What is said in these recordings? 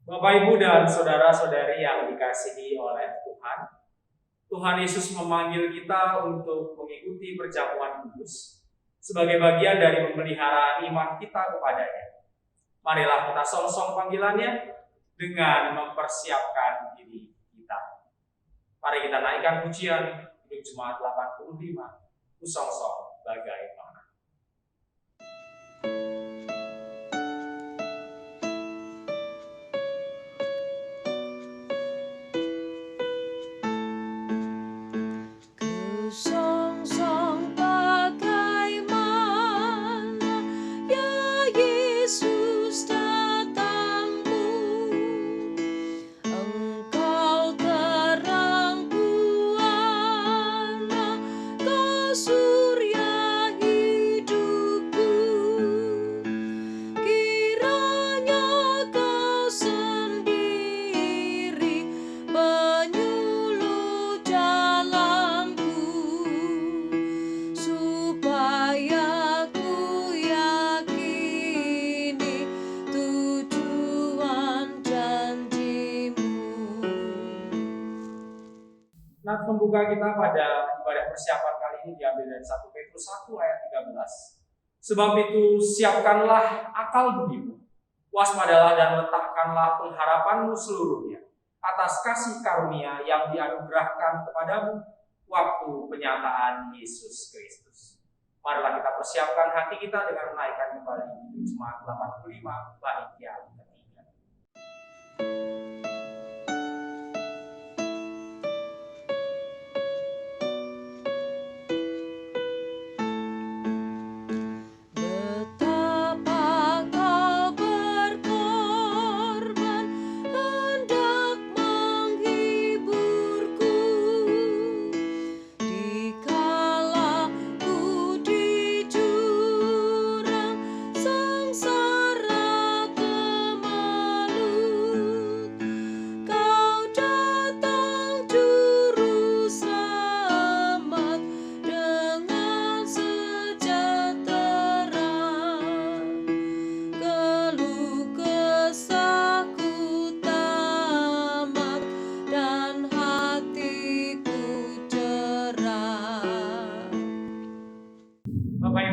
Bapak, Ibu, dan saudara-saudari yang dikasihi oleh Tuhan, Tuhan Yesus memanggil kita untuk mengikuti perjamuan kudus sebagai bagian dari memelihara iman kita kepadanya. Marilah kita song-song panggilannya dengan mempersiapkan diri kita. Mari kita naikkan pujian Hidup Jemaat 85, Kusong-song bagaimana. Nah, pembuka kita pada ibadah persiapan kali ini diambil dari 1 Petrus 1 ayat 13. Sebab itu siapkanlah akal budimu, waspadalah dan letakkanlah pengharapanmu seluruhnya atas kasih karunia yang dianugerahkan kepadamu waktu penyataan Yesus Kristus. Marilah kita persiapkan hati kita dengan menaikkan kembali Hidup Jemaat 85 bait yang ketiga.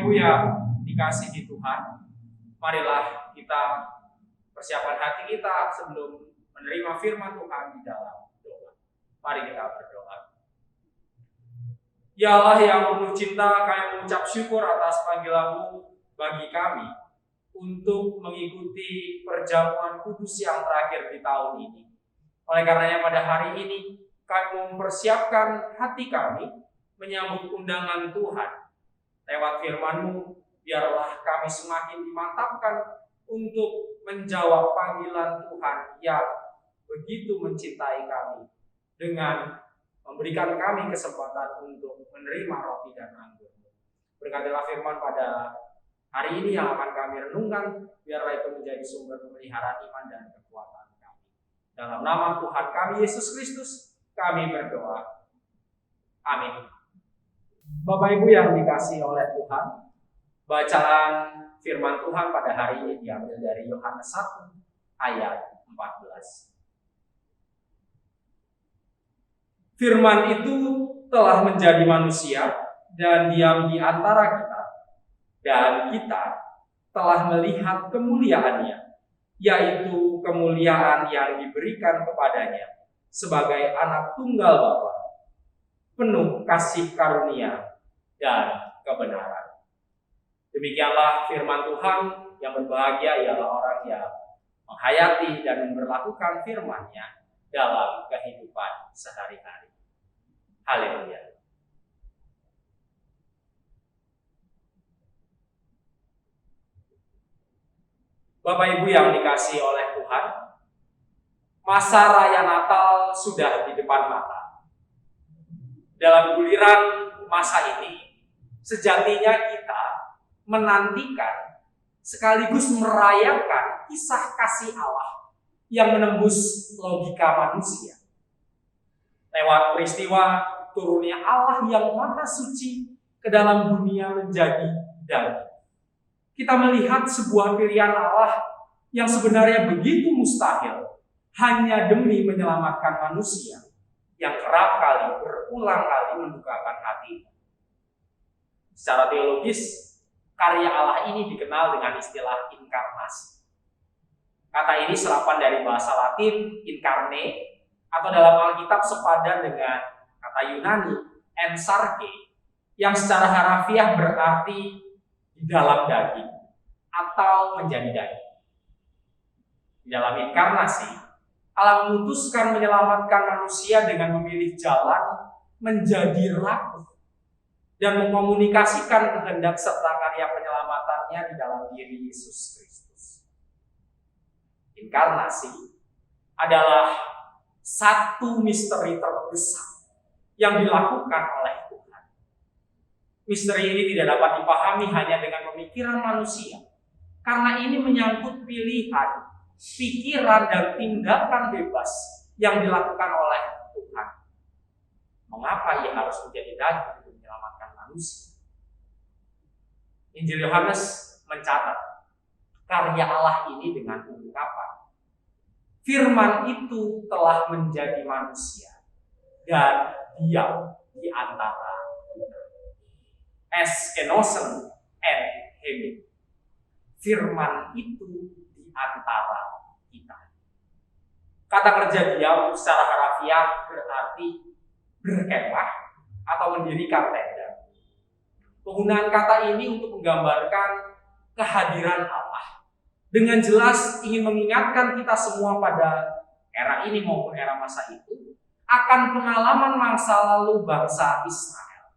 Yang dikasihi Tuhan, marilah kita persiapkan hati kita sebelum menerima firman Tuhan di dalam doa. Mari kita berdoa. Ya Allah yang penuh cinta, kami mengucap syukur atas panggilan-Mu bagi kami untuk mengikuti perjamuan kudus yang terakhir di tahun ini. Oleh karenanya pada hari ini kami mempersiapkan hati kami menyambut undangan Tuhan. Lewat firman-Mu, biarlah kami semakin dimantapkan untuk menjawab panggilan Tuhan yang begitu mencintai kami dengan memberikan kami kesempatan untuk menerima roti dan anggur. Berkatilah firman pada hari ini yang akan kami renungkan, biarlah itu menjadi sumber pemeliharaan iman dan kekuatan kami. Dalam nama Tuhan kami Yesus Kristus, kami berdoa. Amin. Bapak Ibu yang dikasihi oleh Tuhan, bacaan firman Tuhan pada hari ini diambil dari Yohanes 1 ayat 14. Firman itu telah menjadi manusia dan diam di antara kita, dan kita telah melihat kemuliaannya, yaitu kemuliaan yang diberikan kepadanya sebagai anak tunggal Bapa, penuh kasih karunia dan kebenaran. Demikianlah firman Tuhan. Yang berbahagia ialah orang yang menghayati dan memperlakukan firman-Nya dalam kehidupan sehari-hari. Haleluya. Bapak Ibu yang dikasihi oleh Tuhan, masa raya Natal sudah di depan mata. Dalam guliran masa ini, sejatinya kita menantikan sekaligus merayakan kisah kasih Allah yang menembus logika manusia. Lewat peristiwa turunnya Allah yang maha suci ke dalam dunia menjadi daging, kita melihat sebuah pilihan Allah yang sebenarnya begitu mustahil hanya demi menyelamatkan manusia yang kerap kali berulang kali mendukakan hati. Secara teologis, karya Allah ini dikenal dengan istilah inkarnasi. Kata ini serapan dari bahasa Latin incarne, atau dalam Alkitab sepadan dengan kata Yunani ensarge, yang secara harafiah berarti di dalam daging atau menjadi daging. Di dalam inkarnasi, Allah memutuskan menyelamatkan manusia dengan memilih jalan menjadi rapuh dan mengkomunikasikan kehendak serta karya penyelamatannya di dalam diri Yesus Kristus. Inkarnasi adalah satu misteri terbesar yang dilakukan oleh Tuhan. Misteri ini tidak dapat dipahami hanya dengan pemikiran manusia, karena ini menyangkut pilihan, pikiran, dan tindakan bebas yang dilakukan oleh Tuhan. Mengapa ia harus menjadi daging untuk menyelamatkan manusia? Injil Yohanes mencatat karya Allah ini dengan ungkapan, firman itu telah menjadi manusia dan diam di antara kita. Eskenosen en hemi. Firman itu di antara kita. Kata kerja diam secara harafiah berarti berkemah atau mendirikan tenda. Penggunaan kata ini untuk menggambarkan kehadiran Allah. Dengan jelas ingin mengingatkan kita semua pada era ini maupun era masa itu akan pengalaman masa lalu bangsa Israel.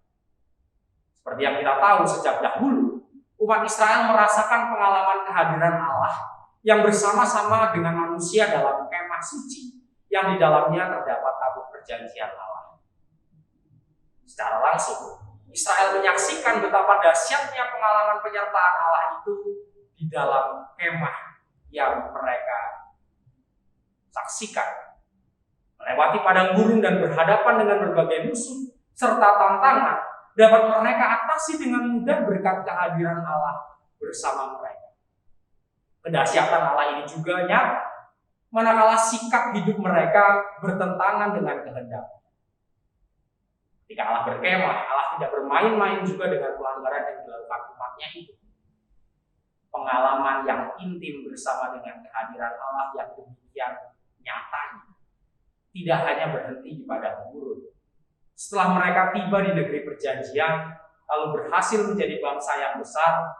Seperti yang kita tahu sejak dahulu, umat Israel merasakan pengalaman kehadiran Allah yang bersama-sama dengan manusia dalam kemah suci yang di dalamnya terdapat tabut perjanjian Allah. Secara langsung, Israel menyaksikan betapa dahsyatnya pengalaman penyertaan Allah itu di dalam kemah yang mereka saksikan. Melewati padang gurun dan berhadapan dengan berbagai musuh serta tantangan dapat mereka atasi dengan mudah berkat kehadiran Allah bersama mereka. Kedahsyatan Allah ini juga nyata manakala sikap hidup mereka bertentangan dengan kehendak. Ketika Allah berkemah, Allah tidak bermain-main juga dengan pelanggaran yang dilakukan umatnya itu. Pengalaman yang intim bersama dengan kehadiran Allah yang demikian nyatanya tidak hanya berhenti di padang gurun. Setelah mereka tiba di negeri perjanjian, lalu berhasil menjadi bangsa yang besar,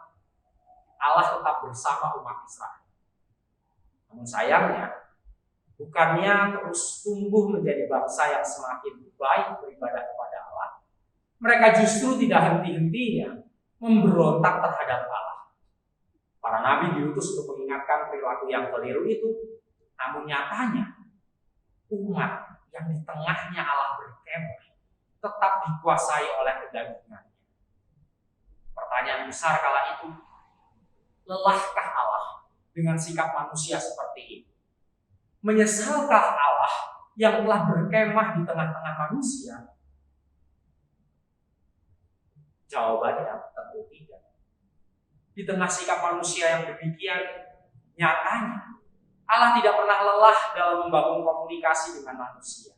Allah tetap bersama umat Israel. Namun sayangnya, bukannya terus tumbuh menjadi bangsa yang semakin baik beribadah kepada Allah, mereka justru tidak henti-hentinya memberontak terhadap Allah. Para nabi diutus untuk mengingatkan perilaku yang keliru itu, namun nyatanya umat yang di tengahnya Allah berkemah tetap dikuasai oleh kedagingannya. Pertanyaan besar kala itu, lelahkah Allah dengan sikap manusia seperti ini? Menyesalkah Allah yang telah berkemah di tengah-tengah manusia? Jawabannya tentu tidak. Di tengah sikap manusia yang demikian, nyatanya Allah tidak pernah lelah dalam membangun komunikasi dengan manusia.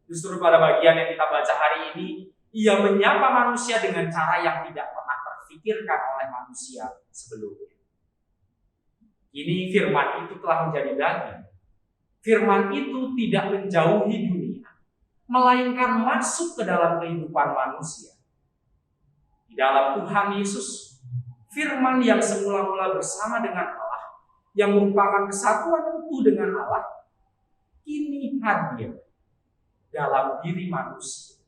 Justru pada bagian yang kita baca hari ini, Ia menyapa manusia dengan cara yang tidak pernah terfikirkan oleh manusia sebelumnya. Ini firman itu telah menjadi daging. Firman itu tidak menjauhi dunia, melainkan masuk ke dalam kehidupan manusia. Di dalam Tuhan Yesus, firman yang semula-mula bersama dengan Allah, yang merupakan kesatuan utuh dengan Allah, kini hadir dalam diri manusia.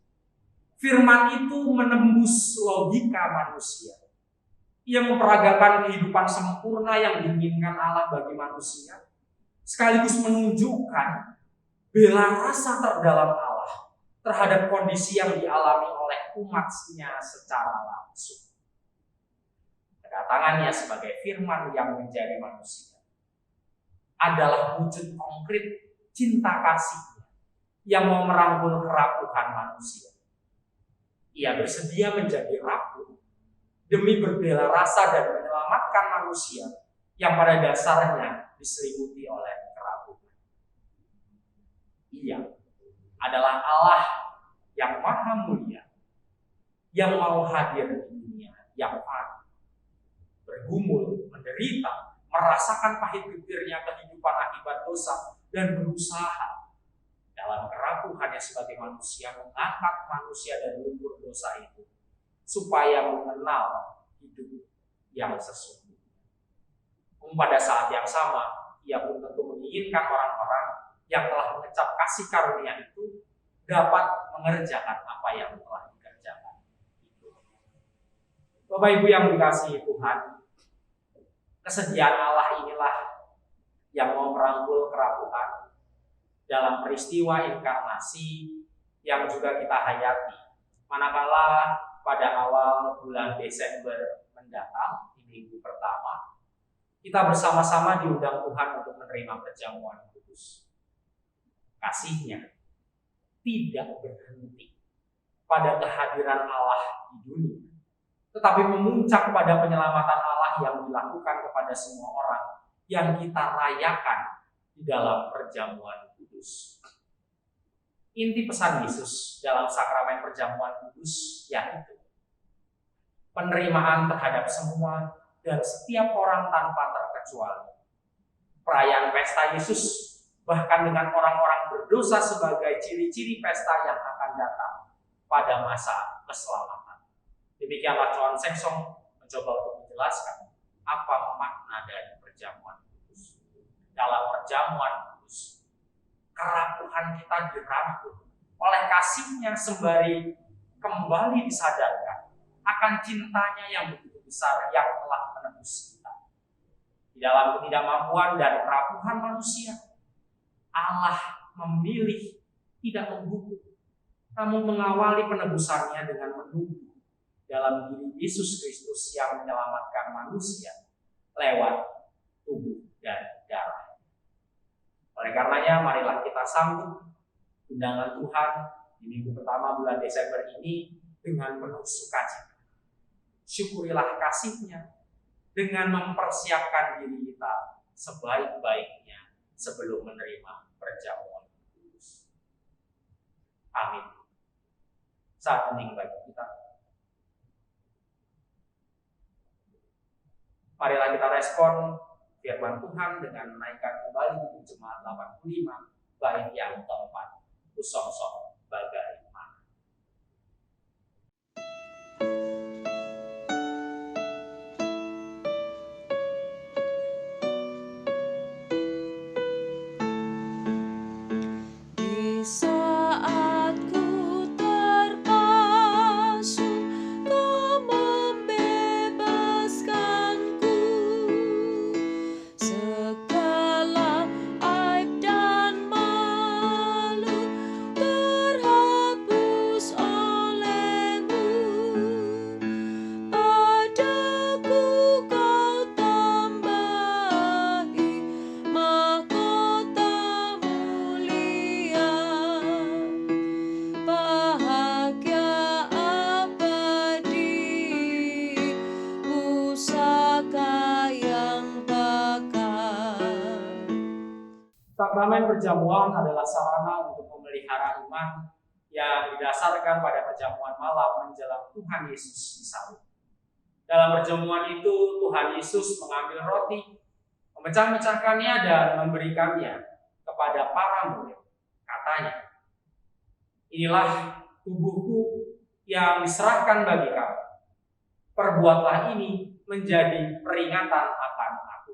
Firman itu menembus logika manusia. Ia memperagakan kehidupan sempurna yang diinginkan Allah bagi manusia, sekaligus menunjukkan bela rasa terdalam Allah terhadap kondisi yang dialami oleh umatnya secara langsung. Kedatangannya sebagai firman yang menjadi manusia adalah wujud konkret cinta kasihnya yang mau merangkul kerapuhan manusia. Ia bersedia menjadi rapuh demi berbela rasa dan menyelamatkan manusia yang pada dasarnya diselimuti oleh kerapuhan. Ia adalah Allah yang maha mulia, yang mau hadir di dunia yang fana, bergumul, menderita, merasakan pahit getirnya kehidupan akibat dosa, dan berusaha dalam kerapuhannya sebagai manusia mengangkat manusia dari lumpur dosa itu, supaya mengenal hidup yang sesungguhnya. Pada saat yang sama, ia pun tentu menginginkan orang-orang yang telah mengecap kasih karunia itu dapat mengerjakan apa yang telah dikerjakan. Bapak Ibu yang dikasihi Tuhan, kesediaan Allah inilah yang mau merangkul kerapuhan dalam peristiwa inkarnasi yang juga kita hayati. Manakala pada awal bulan Desember mendatang, di minggu pertama, kita bersama-sama diundang Tuhan untuk menerima perjamuan kudus. Kasih-Nya tidak berhenti pada kehadiran Allah di dunia, tetapi memuncak pada penyelamatan Allah yang dilakukan kepada semua orang yang kita rayakan di dalam perjamuan kudus. Inti pesan Yesus dalam sakramen perjamuan kudus yaitu penerimaan terhadap semua dan setiap orang tanpa terkecuali. Perayaan pesta Yesus bahkan dengan orang-orang berdosa sebagai ciri-ciri pesta yang akan datang pada masa keselamatan. Demikianlah Chuan Seksong mencoba untuk menjelaskan apa makna dari perjamuan kudus. Dalam perjamuan kudus, kerapuhan kita dirangkul oleh kasih-Nya sembari kembali disadarkan akan cintanya yang begitu besar yang telah menebus kita. Di dalam ketidakmampuan dan kerapuhan manusia, Allah memilih tidak menghukum, namun mengawali penebusannya dengan menunggu dalam diri Yesus Kristus yang menyelamatkan manusia lewat tubuh dan darah. Oleh karenanya, marilah kita sambut undangan Tuhan di minggu pertama bulan Desember ini dengan penuh sukacita. Syukurilah kasih-Nya dengan mempersiapkan diri kita sebaik-baiknya sebelum menerima perjamuan kudus. Amin. Saat hening bagi kita. Marilah kita respon firman Tuhan dengan menaikkan kembali buku Jemaat 85 bait yang keempat, Kusongsong Bagai Mana. Sakramen perjamuan adalah sarana untuk memelihara iman yang didasarkan pada perjamuan malam menjelang Tuhan Yesus disalib. Dalam perjamuan itu, Tuhan Yesus mengambil roti, memecah-mecahkannya dan memberikannya kepada para murid. Katanya, "Inilah tubuhku yang diserahkan bagi kamu. Perbuatlah ini menjadi peringatan akan aku."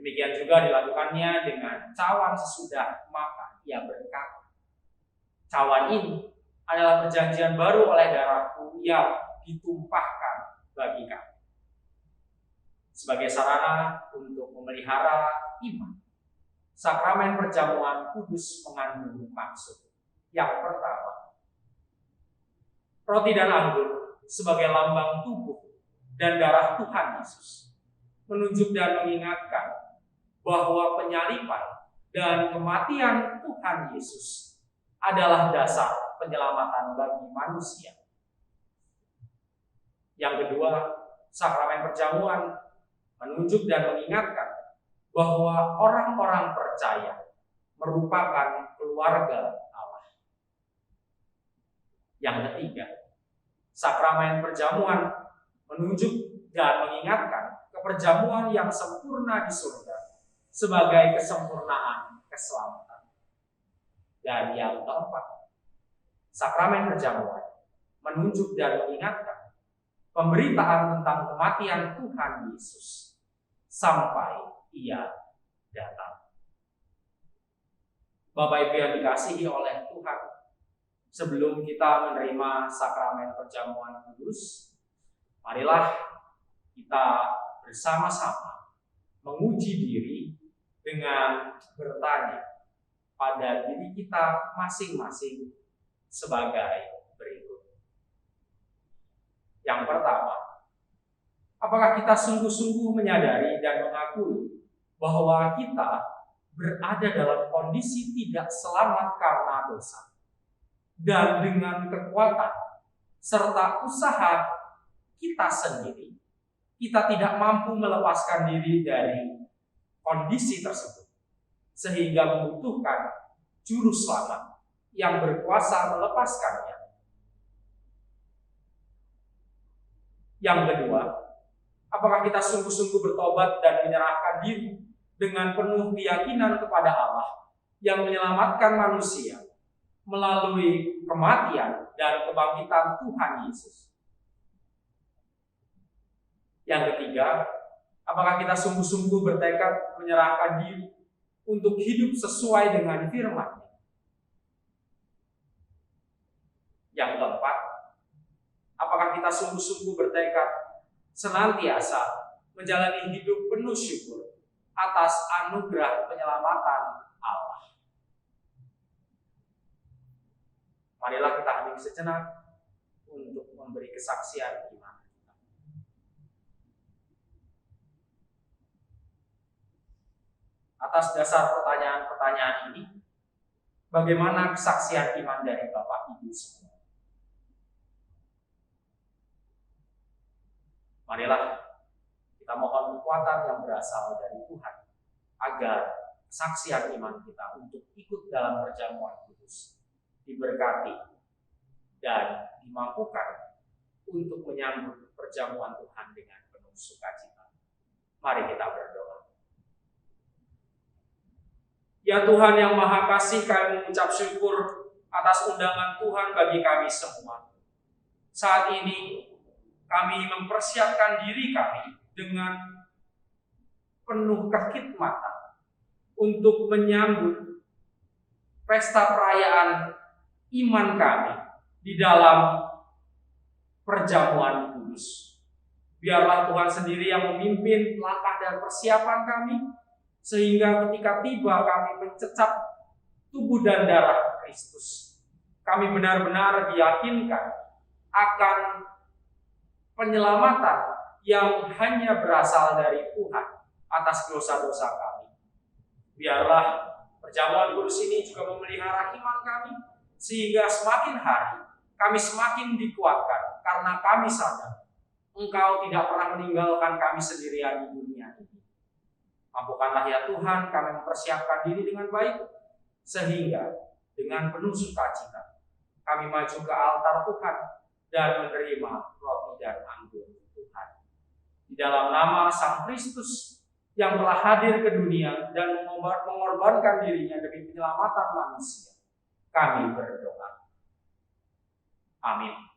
Demikian juga dilakukannya dengan cawan sesudah makan. Ia berkata, "Cawan ini adalah perjanjian baru oleh darahku yang ditumpahkan bagi kamu." Sebagai sarana untuk memelihara iman, sakramen perjamuan kudus mengandung maksud. Yang pertama, roti dan anggur sebagai lambang tubuh dan darah Tuhan Yesus menunjuk dan mengingatkan bahwa penyaliban dan kematian Tuhan Yesus adalah dasar penyelamatan bagi manusia. Yang kedua, sakramen perjamuan menunjuk dan mengingatkan bahwa orang-orang percaya merupakan keluarga Allah. Yang ketiga, sakramen perjamuan menunjuk dan mengingatkan keperjamuan yang sempurna di surga sebagai kesempurnaan keselamatan. Dan yang keempat, sakramen perjamuan menunjuk dan mengingatkan pemberitaan tentang kematian Tuhan Yesus sampai Ia datang. Bapak Ibu yang dikasihi oleh Tuhan, sebelum kita menerima sakramen perjamuan kudus, marilah kita bersama-sama menguji diri dengan bertanya pada diri kita masing-masing sebagai berikut. Yang pertama, apakah kita sungguh-sungguh menyadari dan mengakui bahwa kita berada dalam kondisi tidak selamat karena dosa, dan dengan kekuatan serta usaha kita sendiri, kita tidak mampu melepaskan diri dari kondisi tersebut, sehingga membutuhkan juru selamat yang berkuasa melepaskannya. Yang kedua, apakah kita sungguh-sungguh bertobat dan menyerahkan diri dengan penuh keyakinan kepada Allah yang menyelamatkan manusia melalui kematian dan kebangkitan Tuhan Yesus? Yang ketiga, apakah kita sungguh-sungguh bertekad menyerahkan diri untuk hidup sesuai dengan firman-Nya? Yang keempat, apakah kita sungguh-sungguh bertekad senantiasa menjalani hidup penuh syukur atas anugerah penyelamatan Allah? Marilah kita hening sejenak untuk memberi kesaksian iman. Atas dasar pertanyaan-pertanyaan ini, bagaimana kesaksian iman dari Bapak Ibu semua? Marilah kita mohon kekuatan yang berasal dari Tuhan agar kesaksian iman kita untuk ikut dalam perjamuan kudus diberkati dan dimampukan untuk menyambut perjamuan Tuhan dengan penuh sukacita. Mari kita berdoa. Ya Tuhan yang Maha Kasih, kami mengucap syukur atas undangan Tuhan bagi kami semua. Saat ini kami mempersiapkan diri kami dengan penuh kekhidmatan untuk menyambut pesta perayaan iman kami di dalam perjamuan kudus. Biarlah Tuhan sendiri yang memimpin langkah dan persiapan kami, sehingga ketika tiba kami mencecap tubuh dan darah Kristus, kami benar-benar diyakinkan akan penyelamatan yang hanya berasal dari Tuhan atas dosa-dosa kami. Biarlah perjamuan kudus ini juga memelihara iman kami, sehingga semakin hari kami semakin dikuatkan, karena kami sadar Engkau tidak pernah meninggalkan kami sendirian di dunia ini. Mampukanlah ya Tuhan kami mempersiapkan diri dengan baik, sehingga dengan penuh sukacita kami maju ke altar Tuhan dan menerima roti dan anggur Tuhan. Di dalam nama Sang Kristus yang telah hadir ke dunia dan mengorbankan dirinya demi penyelamatan manusia, kami berdoa. Amin.